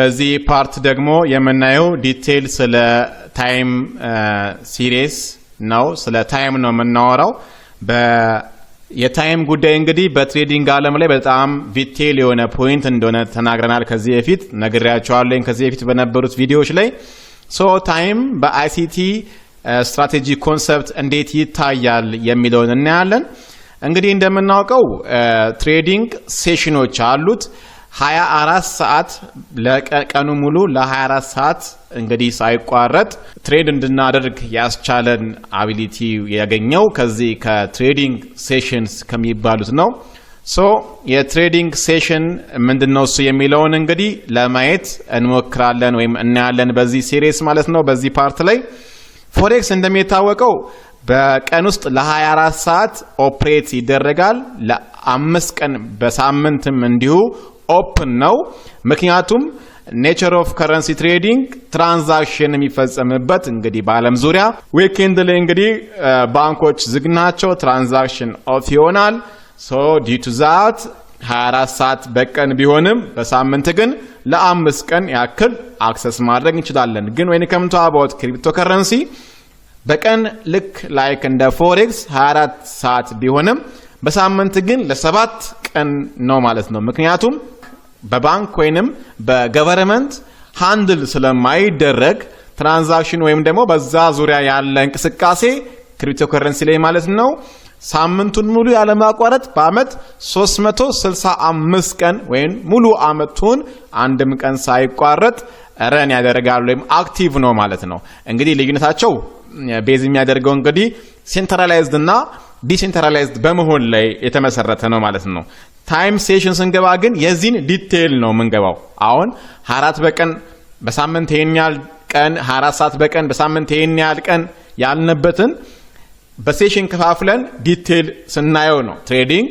በዚህ ፓርት ደግሞ የምናየው ዲቴል ስለ ታይም ሲሪስ ነው። ስለ ታይም ነው የምናወራው። የታይም ጉዳይ እንግዲህ በትሬዲንግ ዓለም ላይ በጣም ቪቴል የሆነ ፖይንት እንደሆነ ተናግረናል። ከዚህ በፊት ነግሬያቸዋለሁ ከዚህ በፊት በነበሩት ቪዲዮዎች ላይ ታይም በአይሲቲ ስትራቴጂ ኮንሰፕት እንዴት ይታያል የሚለውን እናያለን። እንግዲህ እንደምናውቀው ትሬዲንግ ሴሽኖች አሉት 24 ሰዓት ለቀኑ ሙሉ ለ24 ሰዓት እንግዲህ ሳይቋረጥ ትሬድ እንድናደርግ ያስቻለን አቢሊቲ ያገኘው ከዚህ ከትሬዲንግ ሴሽንስ ከሚባሉት ነው። የትሬዲንግ ሴሽን ምንድነው እሱ የሚለውን እንግዲህ ለማየት እንሞክራለን ወይም እናያለን በዚህ ሲሪስ ማለት ነው። በዚህ ፓርት ላይ ፎሬክስ እንደሚታወቀው በቀን ውስጥ ለ24 ሰዓት ኦፕሬት ይደረጋል። ለ5 ቀን በሳምንትም እንዲሁ ኦፕን ነው። ምክንያቱም ኔቸር ኦፍ ከረንሲ ትሬዲንግ ትራንዛክሽን የሚፈጸምበት እንግዲህ በዓለም ዙሪያ ዊኬንድ ላይ እንግዲህ ባንኮች ዝግ ናቸው፣ ትራንዛክሽን ኦፍ ይሆናል። ዲዩ ቱ ዛት 24 ሰዓት በቀን ቢሆንም በሳምንት ግን ለ5 ቀን ያክል አክሰስ ማድረግ እንችላለን። ግን when it comes to about cryptocurrency በቀን ልክ ላይክ እንደ ፎሬክስ 24 ሰዓት ቢሆንም በሳምንት ግን ለ7 ቀን ነው ማለት ነው። ምክንያቱም በባንክ ወይንም በገቨርንመንት ሃንድል ስለማይደረግ ትራንዛክሽን ወይም ደግሞ በዛ ዙሪያ ያለ እንቅስቃሴ ክሪፕቶከረንሲ ላይ ማለት ነው ሳምንቱን ሙሉ ያለማቋረጥ በአመት 365 ቀን ወይም ሙሉ አመቱን አንድም ቀን ሳይቋረጥ ረን ያደርጋል ወይም አክቲቭ ነው ማለት ነው። እንግዲህ ልዩነታቸው ቤዝ የሚያደርገው እንግዲህ ሴንትራላይዝድ እና ዲሴንትራላይዝድ በመሆን ላይ የተመሰረተ ነው ማለት ነው። ታይም ሴሽን ስንገባ ግን የዚህን ዲቴይል ነው የምንገባው። አሁን 24 በቀን በሳምንት ይሄን ያህል ቀን 24 ሰዓት በቀን በሳምንት ይሄን ያህል ቀን ያልነበትን በሴሽን ከፋፍለን ዲቴይል ስናየው ነው ትሬዲንግ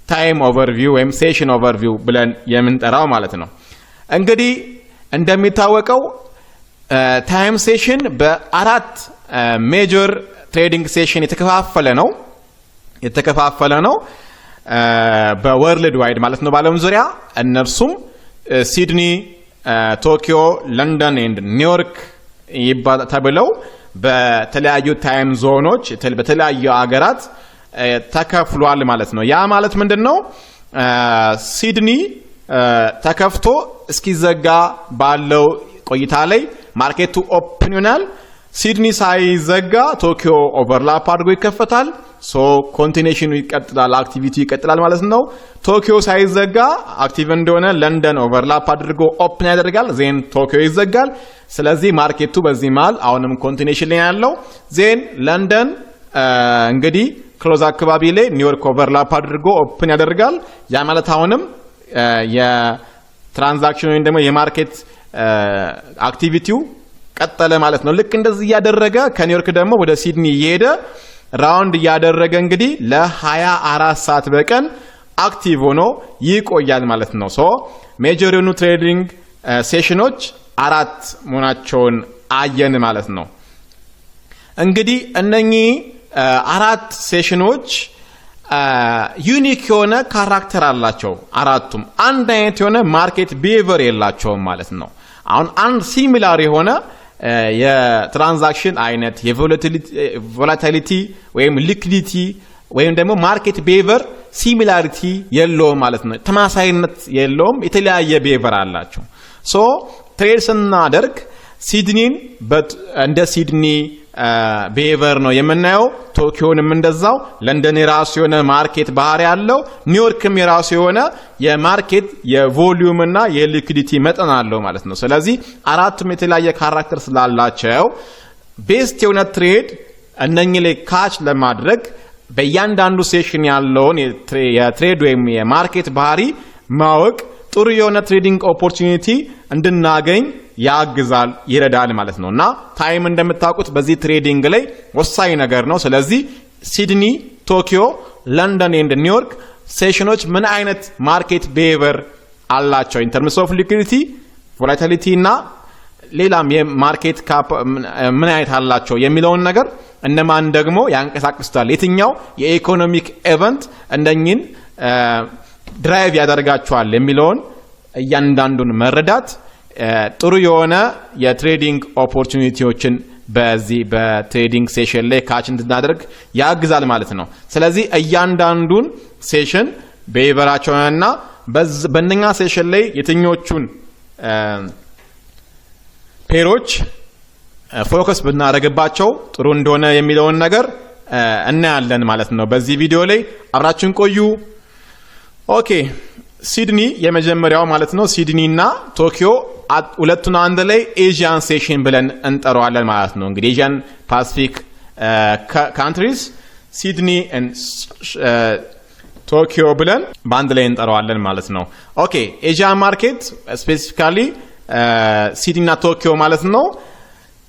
ታይም ኦቨርቪው ወይም ሴሽን ኦቨርቪው ብለን የምንጠራው ማለት ነው። እንግዲህ እንደሚታወቀው ታይም ሴሽን በአራት ሜጀር ትሬዲንግ ሴሽን የተከፋፈለ ነው በወርልድ ዋይድ ማለት ነው በዓለም ዙሪያ። እነርሱም ሲድኒ፣ ቶኪዮ፣ ለንደን ኤንድ ኒውዮርክ ተብለው በተለያዩ ታይም ዞኖች በተለያዩ ሀገራት ተከፍሏል ማለት ነው። ያ ማለት ምንድነው? ሲድኒ ተከፍቶ እስኪዘጋ ባለው ቆይታ ላይ ማርኬቱ ኦፕን ይሆናል። ሲድኒ ሳይዘጋ ቶኪዮ ኦቨርላፕ አድርጎ ይከፈታል። ኮንቲኒዩሽኑ ይቀጥላል፣ አክቲቪቲ ይቀጥላል ማለት ነው። ቶኪዮ ሳይዘጋ አክቲቭ እንደሆነ ለንደን ኦቨርላፕ አድርጎ ኦፕን ያደርጋል፣ ዜን ቶኪዮ ይዘጋል። ስለዚህ ማርኬቱ በዚህ መሃል አሁንም ኮንቲኒዩሽን ላይ ያለው ዜን ለንደን እንግዲህ ክሎዝ አካባቢ ላይ ኒውዮርክ ኦቨርላፕ አድርጎ ኦፕን ያደርጋል። ያ ማለት አሁንም የትራንዛክሽን ወይም ደግሞ የማርኬት አክቲቪቲው ቀጠለ ማለት ነው። ልክ እንደዚህ እያደረገ ከኒውዮርክ ደግሞ ወደ ሲድኒ እየሄደ ራውንድ እያደረገ እንግዲህ ለ24 ሰዓት በቀን አክቲቭ ሆኖ ይቆያል ማለት ነው። ሜጀር የሆኑ ትሬዲንግ ሴሽኖች 4 መሆናቸውን አየን ማለት ነው። እንግዲህ እነኚህ 4 ሴሽኖች ዩኒክ የሆነ ካራክተር አላቸው። አራቱም አንድ አይነት የሆነ ማርኬት ቢሄቪየር የላቸውም ማለት ነው። አሁን አንድ ሲሚላር የሆነ የትራንዛክሽን አይነት የቮላቲሊቲ ወይም ሊኩዲቲ ወይም ደግሞ ማርኬት ቢሄቪየር ሲሚላሪቲ የለውም ማለት ነው። ተማሳይነት የለውም፣ የተለያየ ቢሄቪየር አላቸው። ትሬድ ስናደርግ ሲድኒን እንደ ሲድኒ ቢሄቪየር ነው የምናየው። ቶኪዮንም እንደዛው። ለንደን የራሱ የሆነ ማርኬት ባህሪ ያለው፣ ኒውዮርክም የራሱ የሆነ የማርኬት የቮሊዩም እና የሊኩዲቲ መጠን አለው ማለት ነው። ስለዚህ አራቱም የተለያየ ካራክተር ስላላቸው ቤስት የሆነ ትሬድ እነኚህ ላይ ካች ለማድረግ በእያንዳንዱ ሴሽን ያለውን የትሬድ ወይም የማርኬት ባህሪ ማወቅ ጥሩ የሆነ ትሬዲንግ ኦፖርቹኒቲ እንድናገኝ ያግዛል፣ ይረዳል ማለት ነው። እና ታይም እንደምታውቁት በዚህ ትሬዲንግ ላይ ወሳኝ ነገር ነው። ስለዚህ ሲድኒ፣ ቶኪዮ፣ ለንደን ኤንድ ኒውዮርክ ሴሽኖች ምን አይነት ማርኬት ቢሄቪየር አላቸው ኢን ተርምስ ኦፍ ሊኩዲቲ፣ ቮላቲሊቲ እና ሌላም የማርኬት ካፕ ምን አይነት አላቸው የሚለውን ነገር እነማን ደግሞ ያንቀሳቅሱታል፣ የትኛው የኢኮኖሚክ ኢቨንት እንደኝን ድራይቭ ያደርጋቸዋል የሚለውን እያንዳንዱን መረዳት ጥሩ የሆነ የትሬዲንግ ኦፖርቹኒቲዎችን በዚህ በትሬዲንግ ሴሽን ላይ ካች እንድናደርግ ያግዛል ማለት ነው። ስለዚህ እያንዳንዱን ሴሽን በይበራቸውና በእነኛ ሴሽን ላይ የትኞቹን ፔሮች ፎከስ ብናደርግባቸው ጥሩ እንደሆነ የሚለውን ነገር እናያለን ማለት ነው። በዚህ ቪዲዮ ላይ አብራችሁን ቆዩ። ኦኬ ሲድኒ የመጀመሪያው ማለት ነው። ሲድኒ እና ቶኪዮ ሁለቱን አንድ ላይ ኤዥያን ሴሽን ብለን እንጠራዋለን ማለት ነው። እንግዲህ ኤዥያን ፓሲፊክ ካንትሪስ ሲድኒ ቶኪዮ ብለን በአንድ ላይ እንጠራዋለን ማለት ነው። ኦኬ ኤዥያን ማርኬት ስፔሲፊካሊ ሲድኒ እና ቶኪዮ ማለት ነው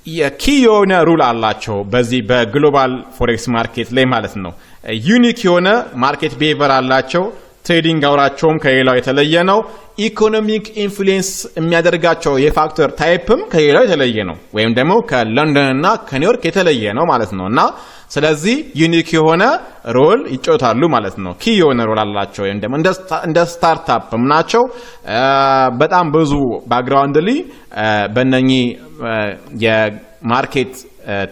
የኪ የሆነ ሩል አላቸው በዚህ በግሎባል ፎሬክስ ማርኬት ላይ ማለት ነው። ዩኒክ የሆነ ማርኬት ቢሄቨር አላቸው። ትሬዲንግ አውራቸውም ከሌላው የተለየ ነው። ኢኮኖሚክ ኢንፍሉዌንስ የሚያደርጋቸው የፋክተር ታይፕም ከሌላው የተለየ ነው፣ ወይም ደግሞ ከለንደን እና ከኒውዮርክ የተለየ ነው ማለት ነው። እና ስለዚህ ዩኒክ የሆነ ሮል ይጫወታሉ ማለት ነው። ኪ የሆነ ሮል አላቸው፣ ወይም ደግሞ እንደ ስታርታፕም ናቸው። በጣም ብዙ ባክግራውንድ ላይ በእነኚህ የማርኬት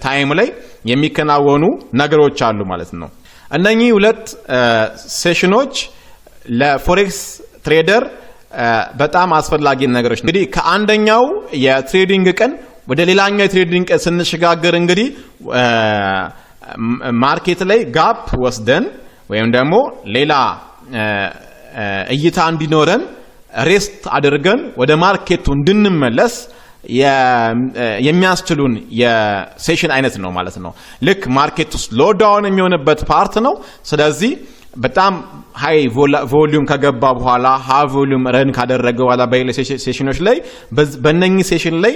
ታይም ላይ የሚከናወኑ ነገሮች አሉ ማለት ነው። እነኚህ ሁለት ሴሽኖች ለፎሬክስ ትሬደር በጣም አስፈላጊ ነገሮች እንግዲህ ከአንደኛው የትሬዲንግ ቀን ወደ ሌላኛው የትሬዲንግ ቀን ስንሸጋገር እንግዲህ ማርኬት ላይ ጋፕ ወስደን ወይም ደግሞ ሌላ እይታ እንዲኖረን ሬስት አድርገን ወደ ማርኬቱ እንድንመለስ የሚያስችሉን የሴሽን አይነት ነው ማለት ነው። ልክ ማርኬቱ ስሎ ዳውን የሚሆንበት ፓርት ነው። ስለዚህ በጣም ሃይ ቮሊዩም ከገባ በኋላ ሃይ ቮሊዩም ረን ካደረገ በኋላ በሌላ ሴሽኖች ላይ በእነኚህ ሴሽን ላይ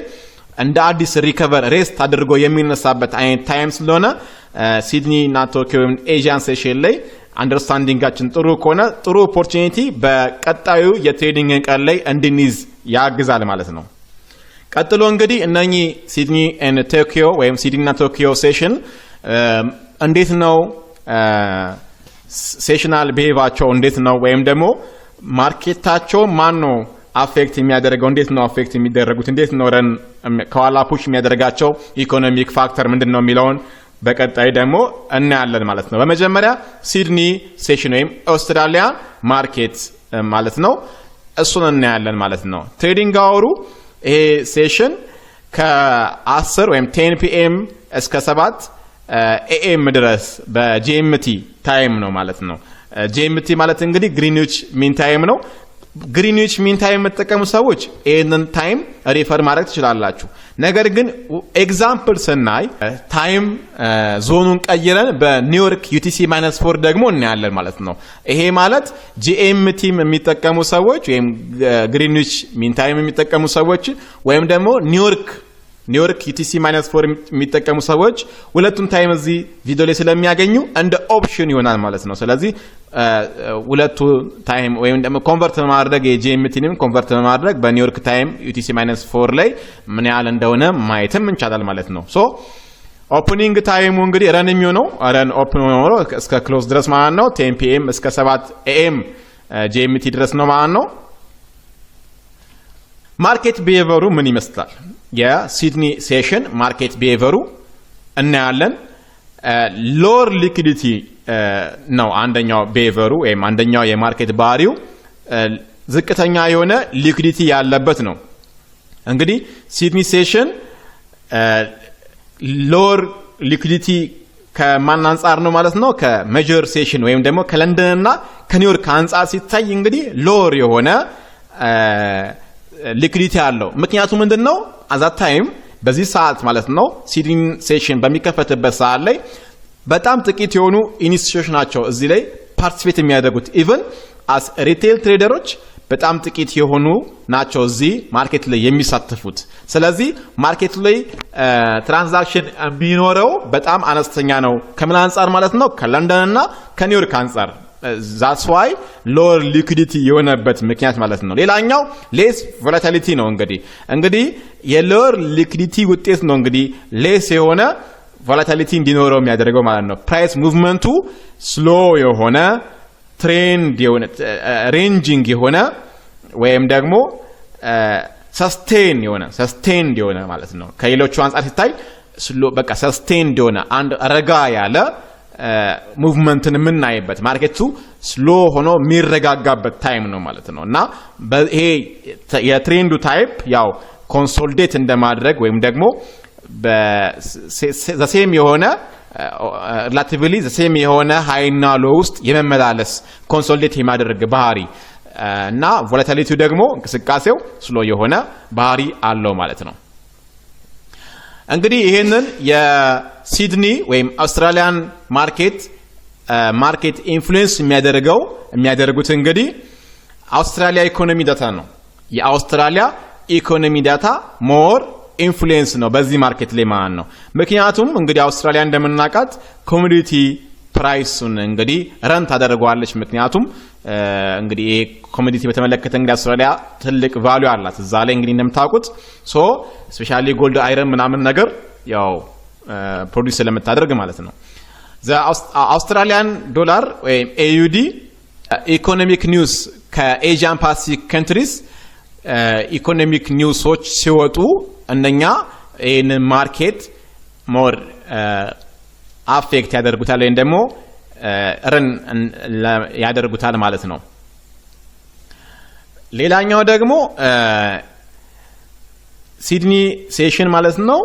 እንደ አዲስ ሪከቨር ሬስት አድርጎ የሚነሳበት አይነት ታይም ስለሆነ ሲድኒ እና ቶኪዮ ኤዥያን ሴሽን ላይ አንደርስታንዲንጋችን ጥሩ ከሆነ ጥሩ ኦፖርቹኒቲ በቀጣዩ የትሬዲንግ ቀን ላይ እንድንይዝ ያግዛል ማለት ነው። ቀጥሎ እንግዲህ እነኚህ ሲድኒ እና ቶኪዮ ወይም ሲድኒ እና ቶኪዮ ሴሽን እንዴት ነው ሴሽናል ቢሄቫቸው እንዴት ነው፣ ወይም ደግሞ ማርኬታቸው ማን ነው አፌክት የሚያደርገው፣ እንዴት ነው አፌክት የሚደረጉት፣ እንዴት ነው ረን ከኋላ ፑሽ የሚያደርጋቸው ኢኮኖሚክ ፋክተር ምንድን ነው የሚለውን በቀጣይ ደግሞ እናያለን ማለት ነው። በመጀመሪያ ሲድኒ ሴሽን ወይም ኦስትራሊያ ማርኬት ማለት ነው፣ እሱን እናያለን ማለት ነው። ትሬዲንግ አወሩ ይሄ ሴሽን ከ10 ወይም 10 ፒኤም እስከ 7 ኤኤም ድረስ በጂኤምቲ ታይም ነው ማለት ነው። ጂኤምቲ ማለት እንግዲህ ግሪንዊች ሚን ታይም ነው። ግሪንዊች ሚን ታይም የምትጠቀሙ ሰዎች ይህንን ታይም ሪፈር ማድረግ ትችላላችሁ። ነገር ግን ኤግዛምፕል ስናይ ታይም ዞኑን ቀይረን በኒውዮርክ ዩቲሲ -4 ደግሞ እናያለን ማለት ነው። ይሄ ማለት ጂኤምቲም የሚጠቀሙ ሰዎች ወይም ግሪንዊች ሚን ታይም የሚጠቀሙ ሰዎች ወይም ደግሞ ኒውዮርክ ዩቲሲ -4 የሚጠቀሙ ሰዎች ሁለቱም ታይም እዚህ ቪዲዮ ላይ ስለሚያገኙ እንደ ኦፕሽን ይሆናል ማለት ነው። ስለዚህ ሁለቱ ታይም ወይም ደግሞ ኮንቨርት በማድረግ የጂኤምቲንም ኮንቨርት በማድረግ በኒውዮርክ ታይም ዩቲሲ -4 ላይ ምን ያህል እንደሆነ ማየትም እንቻላል ማለት ነው። ሶ ኦፕኒንግ ታይሙ እንግዲህ ረን የሚሆነው ረን ኦፕን ሆኖ እስከ ክሎዝ ድረስ ማለት ነው 10 ፒኤም እስከ 7 ኤኤም ጂኤምቲ ድረስ ነው ማለት ነው። ማርኬት ቢሄቨሩ ምን ይመስላል? የሲድኒ ሴሽን ማርኬት ቢሄቨሩ እናያለን። ሎወር ሊኩዲቲ ነው አንደኛው ቢሄቨሩ ወይም አንደኛው የማርኬት ባህሪው ዝቅተኛ የሆነ ሊኩዲቲ ያለበት ነው። እንግዲህ ሲድኒ ሴሽን ሎወር ሊኩዲቲ ከማን አንጻር ነው ማለት ነው? ከሜጀር ሴሽን ወይም ደግሞ ከለንደን እና ከኒውዮርክ አንጻር ሲታይ እንግዲህ ሎወር የሆነ ሊኩዲቲ አለው። ምክንያቱ ምንድነው? አዛት ታይም በዚህ ሰዓት ማለት ነው ሲድኒ ሴሽን በሚከፈትበት ሰዓት ላይ በጣም ጥቂት የሆኑ ኢንስቲትዩሽኖች ናቸው እዚህ ላይ ፓርቲሲፔት የሚያደርጉት። ኢቭን አስ ሪቴል ትሬደሮች በጣም ጥቂት የሆኑ ናቸው እዚህ ማርኬት ላይ የሚሳተፉት። ስለዚህ ማርኬት ላይ ትራንዛክሽን የሚኖረው በጣም አነስተኛ ነው። ከምን አንጻር ማለት ነው? ከለንደን እና ከኒውዮርክ አንጻር። that's why lower liquidity የሆነበት ምክንያት ማለት ነው። ሌላኛው less volatility ነው። እንግዲህ የlower liquidity ውጤት ነው እንግዲህ less የሆነ volatility እንዲኖረው የሚያደርገው ማለት ነው። ፕራይስ ሙቭመንቱ slow የሆነ ትሬንድ የሆነ ሬንጂንግ የሆነ ወይም ደግሞ ሰስቴን የሆነ ማለት ነው። ከሌሎቹ አንፃር ሲታይ ስሎ በቃ ሰስቴን የሆነ አንድ ረጋ ያለ ሙቭመንትን የምናይበት ማርኬቱ ስሎ ሆኖ የሚረጋጋበት ታይም ነው ማለት ነው። እና ይሄ የትሬንዱ ታይፕ ያው ኮንሶሊዴት እንደማድረግ ወይም ደግሞ በሴም የሆነ ሪላቲቭሊ ሴም የሆነ ሃይና ሎ ውስጥ የመመላለስ ኮንሶሊዴት የማድረግ ባህሪ እና ቮላቲሊቲው ደግሞ እንቅስቃሴው ስሎ የሆነ ባህሪ አለው ማለት ነው። እንግዲህ ይሄንን የሲድኒ ወይም አውስትራሊያን ማርኬት ኢንፍሉዌንስ የሚያደርጉት እንግዲህ አውስትራሊያ ኢኮኖሚ ዳታ ነው። የአውስትራሊያ ኢኮኖሚ ዳታ ሞር ኢንፍሉዌንስ ነው በዚህ ማርኬት ላይ ማለት ነው። ምክንያቱም እንግዲህ አውስትራሊያ እንደምናውቃት ኮሞዲቲ ፕራይሱን እንግዲህ ረን ታደርገዋለች። ምክንያቱም እንግዲህ ይሄ ኮሞዲቲ በተመለከተ እንግዲህ አውስትራሊያ ትልቅ ቫልዩ አላት እዛ ላይ እንግዲህ እንደምታውቁት ሶ ስፔሻሊ ጎልድ አይረን ምናምን ነገር ያው ፕሮዲዩስ ስለምታደርግ ማለት ነው። አውስትራሊያን ዶላር ወይም ኤዩዲ ኢኮኖሚክ ኒውስ ከኤዥያን ፓሲፊክ ካንትሪስ ኢኮኖሚክ ኒውሶች ሲወጡ እነኛ ይህን ማርኬት ሞር አፌክት ያደርጉታል ወይም ደግሞ ረን ያደርጉታል ማለት ነው። ሌላኛው ደግሞ ሲድኒ ሴሽን ማለት ነው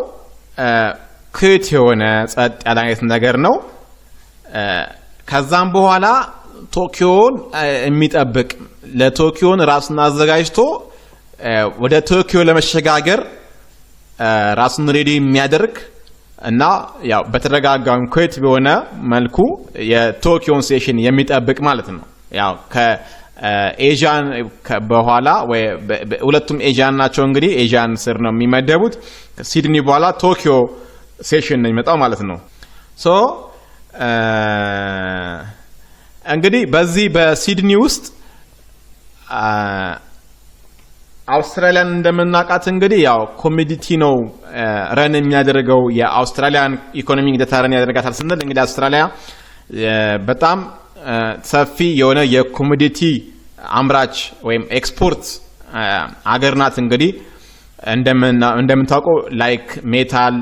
ክት የሆነ ጸጥ ያለ አይነት ነገር ነው። ከዛም በኋላ ቶኪዮን የሚጠብቅ ለቶኪዮን ራሱን አዘጋጅቶ ወደ ቶኪዮ ለመሸጋገር ራሱን ሬዲ የሚያደርግ እና ያው በተረጋጋው ኩዌት በሆነ መልኩ የቶኪዮን ሴሽን የሚጠብቅ ማለት ነው። ያው ከኤዥያን በኋላ ወይ ሁለቱም ኤዥያን ናቸው እንግዲህ ኤዥያን ስር ነው የሚመደቡት። ሲድኒ በኋላ ቶኪዮ ሴሽን ነው የሚመጣው ማለት ነው። ሶ እንግዲህ በዚህ በሲድኒ ውስጥ አውስትራሊያን እንደምናውቃት እንግዲህ ያው ኮሞዲቲ ነው ረን የሚያደርገው የአውስትራሊያን ኢኮኖሚ ዳታ ረን ያደርጋታል ስንል እንግዲህ አውስትራሊያ በጣም ሰፊ የሆነ የኮሞዲቲ አምራች ወይም ኤክስፖርት አገር ናት። እንግዲህ እንደምታውቀው ላይክ ሜታል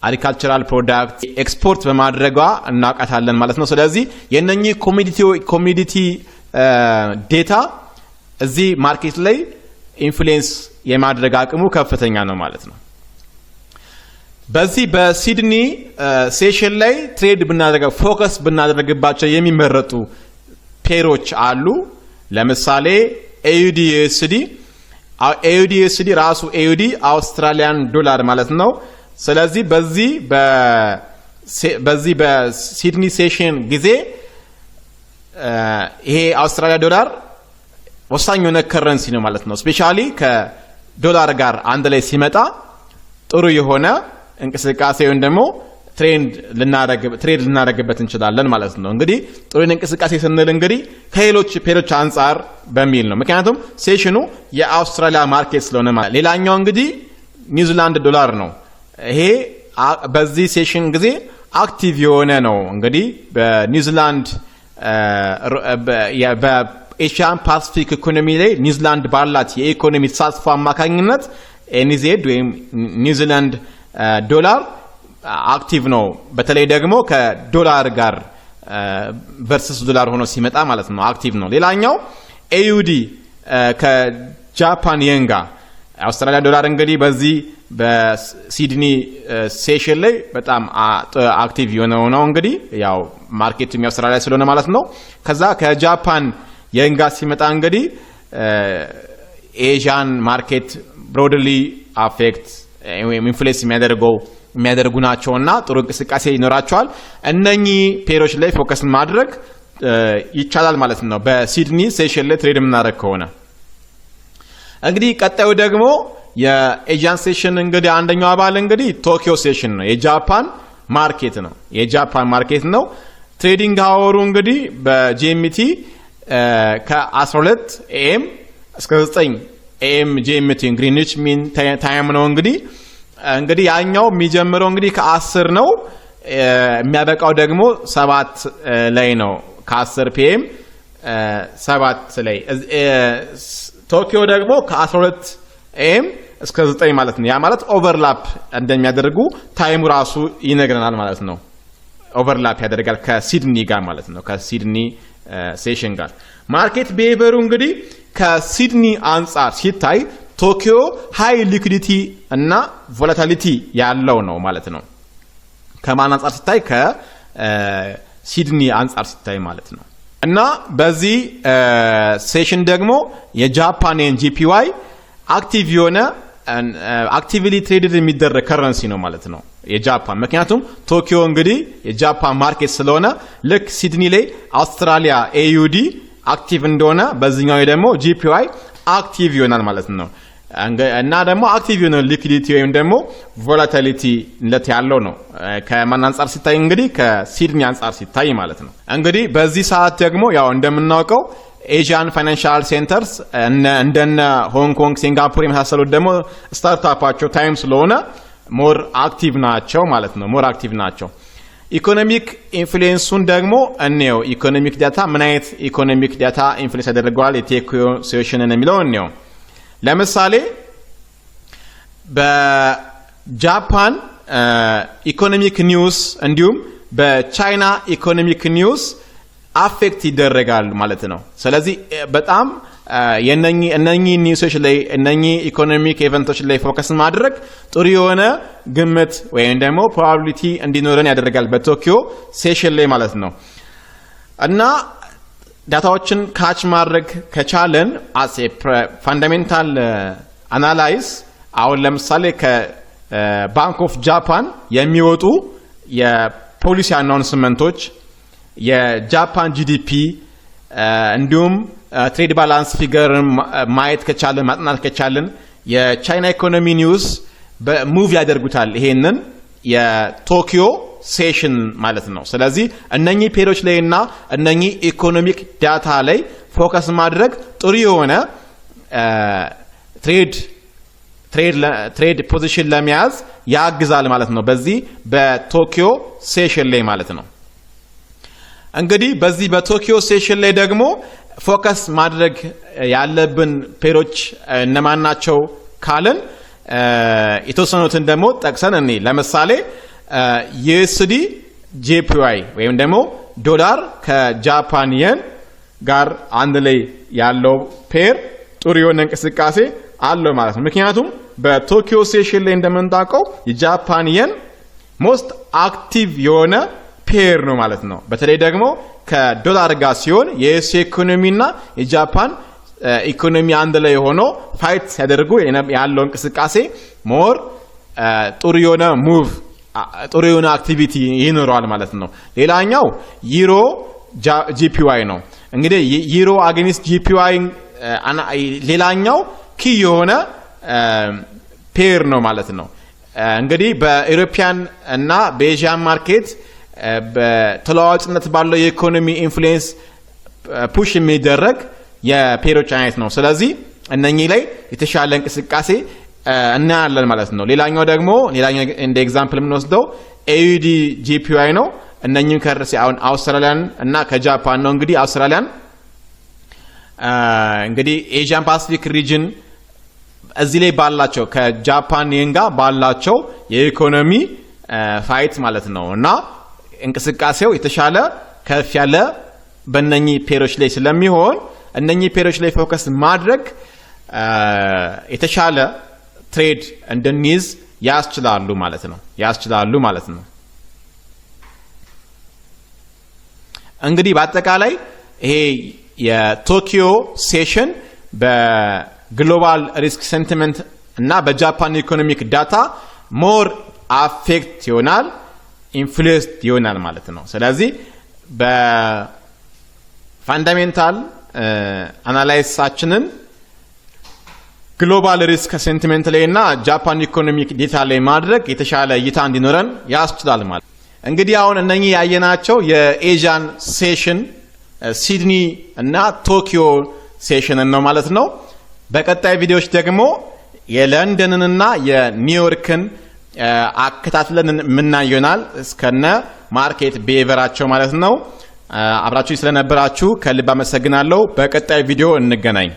አግሪካልቸራል ፕሮዳክት ኤክስፖርት በማድረጓ እናውቃታለን ማለት ነው። ስለዚህ የነኚህ ኮሞዲቲ ዴታ እዚህ ማርኬት ላይ ኢንፍሉዌንስ የማድረግ አቅሙ ከፍተኛ ነው ማለት ነው። በዚህ በሲድኒ ሴሽን ላይ ትሬድ ፎከስ ብናደርግባቸው የሚመረጡ ፔሮች አሉ። ለምሳሌ ኤዩዲ ራሱ ኤዩዲ አውስትራሊያን ዶላር ማለት ነው። ስለዚህ በዚህ በሲድኒ ሴሽን ጊዜ ይሄ አውስትራሊያ ዶላር ወሳኝ የሆነ ከረንሲ ነው ማለት ነው። ስፔሻሊ ከዶላር ጋር አንድ ላይ ሲመጣ ጥሩ የሆነ እንቅስቃሴ ወይም ደግሞ ትሬድ ልናደርግበት እንችላለን ማለት ነው። እንግዲህ ጥሩ እንቅስቃሴ ስንል እንግዲህ ከሌሎች ፔሮች አንጻር በሚል ነው። ምክንያቱም ሴሽኑ የአውስትራሊያ ማርኬት ስለሆነ ማለት። ሌላኛው እንግዲህ ኒውዚላንድ ዶላር ነው። ይሄ በዚህ ሴሽን ጊዜ አክቲቭ የሆነ ነው። እንግዲህ በኒውዚላንድ በኤሽያን ፓሲፊክ ኢኮኖሚ ላይ ኒውዚላንድ ባላት የኢኮኖሚ ተሳትፎ አማካኝነት ኤንዜድ ወይም ኒውዚላንድ ዶላር አክቲቭ ነው። በተለይ ደግሞ ከዶላር ጋር ቨርሰስ ዶላር ሆኖ ሲመጣ ማለት ነው አክቲቭ ነው። ሌላኛው ኤዩዲ ከጃፓን የን ጋር አውስትራሊያ ዶላር እንግዲህ በዚህ በሲድኒ ሴሽን ላይ በጣም አክቲቭ የሆነው ነው። እንግዲህ ያው ማርኬቱ የአውስትራሊያ ስለሆነ ማለት ነው። ከዛ ከጃፓን የን ጋር ሲመጣ እንግዲህ ኤዥያን ማርኬት ብሮድሊ አፌክት ወይም ኢንፍሉዌንስ የሚያደርጉ ናቸውና ጥሩ እንቅስቃሴ ይኖራቸዋል። እነኚህ ፔሮች ላይ ፎከስ ማድረግ ይቻላል ማለት ነው በሲድኒ ሴሽን ላይ ትሬድ የምናደርግ ከሆነ። እንግዲህ ቀጣዩ ደግሞ የኤዥያን ሴሽን እንግዲህ አንደኛው አባል እንግዲህ ቶኪዮ ሴሽን ነው። የጃፓን ማርኬት ነው። ትሬዲንግ አወሩ እንግዲህ በጂኤምቲ ከ12 ኤኤም እስከ 9 ኤኤም ጂኤምቲ ግሪንዊች ሚን ታይም ነው። እንግዲህ ያኛው የሚጀምረው እንግዲህ ከ10 ነው የሚያበቃው ደግሞ 7 ላይ ነው። ከ10 ፒኤም 7 ላይ ቶኪዮ ደግሞ ከ12 ኤም እስከ 9 ማለት ነው። ያ ማለት ኦቨርላፕ እንደሚያደርጉ ታይሙ ራሱ ይነግረናል ማለት ነው። ኦቨርላፕ ያደርጋል ከሲድኒ ጋር ማለት ነው። ከሲድኒ ሴሽን ጋር ማርኬት ቢሄቪየሩ እንግዲህ ከሲድኒ አንጻር ሲታይ ቶኪዮ ሃይ ሊኩዊዲቲ እና ቮላቲሊቲ ያለው ነው ማለት ነው። ከማን አንጻር ሲታይ? ከሲድኒ አንጻር ሲታይ ማለት ነው። እና በዚህ ሴሽን ደግሞ የጃፓን ጂፒዋይ አክቲቭ የሆነ አክቲቭሊ ትሬድድ የሚደረግ ከረንሲ ነው ማለት ነው የጃፓን። ምክንያቱም ቶኪዮ እንግዲህ የጃፓን ማርኬት ስለሆነ ልክ ሲድኒ ላይ አውስትራሊያ ኤዩዲ አክቲቭ እንደሆነ በዚህኛው ደግሞ ጂፒዋይ አክቲቭ ይሆናል ማለት ነው። እና ደግሞ አክቲቭ የሆነ ሊኩዊዲቲ ወይም ደግሞ ቮላቲሊቲ ለት ያለው ነው ከማን አንጻር ሲታይ? እንግዲህ ከሲድኒ አንጻር ሲታይ ማለት ነው። እንግዲህ በዚህ ሰዓት ደግሞ ያው እንደምናውቀው ኤዥያን ፋይናንሻል ሴንተርስ እንደነ ሆንግ ኮንግ፣ ሲንጋፖር የመሳሰሉት ደግሞ ስታርታፓቸው ታይም ስለሆነ ሞር አክቲቭ ናቸው ማለት ነው። ሞር አክቲቭ ናቸው። ኢኮኖሚክ ኢንፍሉዌንሱን ደግሞ እንየው። ኢኮኖሚክ ዳታ ምን አይነት ኢኮኖሚክ ዳታ ኢንፍሉዌንስ ያደርገዋል የቶኪዮ ሴሽንን የሚለው እንየው። ለምሳሌ በጃፓን ኢኮኖሚክ ኒውስ እንዲሁም በቻይና ኢኮኖሚክ ኒውስ አፌክት ይደረጋል ማለት ነው። ስለዚህ በጣም የነኚህ ኒውሶች ላይ እነኚህ ኢኮኖሚክ ኢቨንቶች ላይ ፎከስ ማድረግ ጥሩ የሆነ ግምት ወይም ደግሞ ፕሮባቢሊቲ እንዲኖረን ያደርጋል በቶኪዮ ሴሽን ላይ ማለት ነው። እና ዳታዎችን ካች ማድረግ ከቻለን አስ ፋንዳሜንታል አናላይዝ አሁን ለምሳሌ ከባንክ ኦፍ ጃፓን የሚወጡ የፖሊሲ አናውንስመንቶች፣ የጃፓን ጂዲፒ እንዲሁም ትሬድ ባላንስ ፊገርን ማየት ከቻለን ማጥናት ከቻለን የቻይና ኢኮኖሚ ኒውስ በሙቭ ያደርጉታል ይሄንን የቶኪዮ ሴሽን ማለት ነው። ስለዚህ እነኚህ ፔሮች ላይ እና እነኚህ ኢኮኖሚክ ዳታ ላይ ፎከስ ማድረግ ጥሩ የሆነ ትሬድ ፖዚሽን ለመያዝ ያግዛል ማለት ነው በዚህ በቶኪዮ ሴሽን ላይ ማለት ነው። እንግዲህ በዚህ በቶኪዮ ሴሽን ላይ ደግሞ ፎከስ ማድረግ ያለብን ፔሮች እነማን ናቸው ካልን የተወሰኑትን ደግሞ ጠቅሰን እኔ ለምሳሌ ዩኤስዲ ጄፒዋይ ወይም ደግሞ ዶላር ከጃፓን የን ጋር አንድ ላይ ያለው ፔር ጥሩ የሆነ እንቅስቃሴ አለው ማለት ነው። ምክንያቱም በቶኪዮ ሴሽን ላይ እንደምንታውቀው የጃፓን የን ሞስት አክቲቭ የሆነ ፔር ነው ማለት ነው። በተለይ ደግሞ ከዶላር ጋር ሲሆን የዩኤስ ኢኮኖሚና የጃፓን ኢኮኖሚ አንድ ላይ ሆኖ ፋይት ሲያደርጉ ያለው እንቅስቃሴ ሞር ጥሩ የሆነ ሙቭ ጥሩ የሆነ አክቲቪቲ ይኖረዋል ማለት ነው። ሌላኛው ዩሮ ጂፒዋይ ነው። እንግዲህ ዩሮ አጌንስት ጂፒዋይ ሌላኛው ኪ የሆነ ፔር ነው ማለት ነው። እንግዲህ በኢሮፒያን እና በኤዥያን ማርኬት በተለዋዋጭነት ባለው የኢኮኖሚ ኢንፍሉዌንስ ፑሽ የሚደረግ የፔሮች አይነት ነው። ስለዚህ እነኚህ ላይ የተሻለ እንቅስቃሴ እናያለን ማለት ነው። ሌላኛው ደግሞ እንደ ኤግዛምፕል የምንወስደው ኤዩዲ ጂፒዋይ ነው። እነኚህም ከርሲ አሁን አውስትራሊያን እና ከጃፓን ነው። እንግዲህ አውስትራሊያን እንግዲህ ኤዥያን ፓሲፊክ ሪጅን እዚህ ላይ ባላቸው ከጃፓን የን ጋር ባላቸው የኢኮኖሚ ፋይት ማለት ነው እና እንቅስቃሴው የተሻለ ከፍ ያለ በእነኚህ ፔሮች ላይ ስለሚሆን እነኚህ ፔሮች ላይ ፎከስ ማድረግ የተሻለ ትሬድ እንድንይዝ ያስችላሉ ማለት ነው። እንግዲህ በአጠቃላይ ይሄ የቶኪዮ ሴሽን በግሎባል ሪስክ ሴንቲመንት እና በጃፓን ኢኮኖሚክ ዳታ ሞር አፌክት ይሆናል ኢንፍሉዌንስ ይሆናል ማለት ነው። ስለዚህ በፋንዳሜንታል አናላይሲሳችንን ግሎባል ሪስክ ሴንቲሜንት ላይ እና ጃፓን ኢኮኖሚክ ዴታ ላይ ማድረግ የተሻለ እይታ እንዲኖረን ያስችላል ማለት። እንግዲህ አሁን እነኚህ ያየናቸው የኤዥያን ሴሽን ሲድኒ እና ቶኪዮ ሴሽን ነው ማለት ነው። በቀጣይ ቪዲዮዎች ደግሞ የለንደንንና የኒውዮርክን አከታትለን የምናይ ይሆናል እስከነ ማርኬት ቢሄቪየራቸው ማለት ነው። አብራችሁ ስለነበራችሁ ከልብ አመሰግናለሁ። በቀጣይ ቪዲዮ እንገናኝ።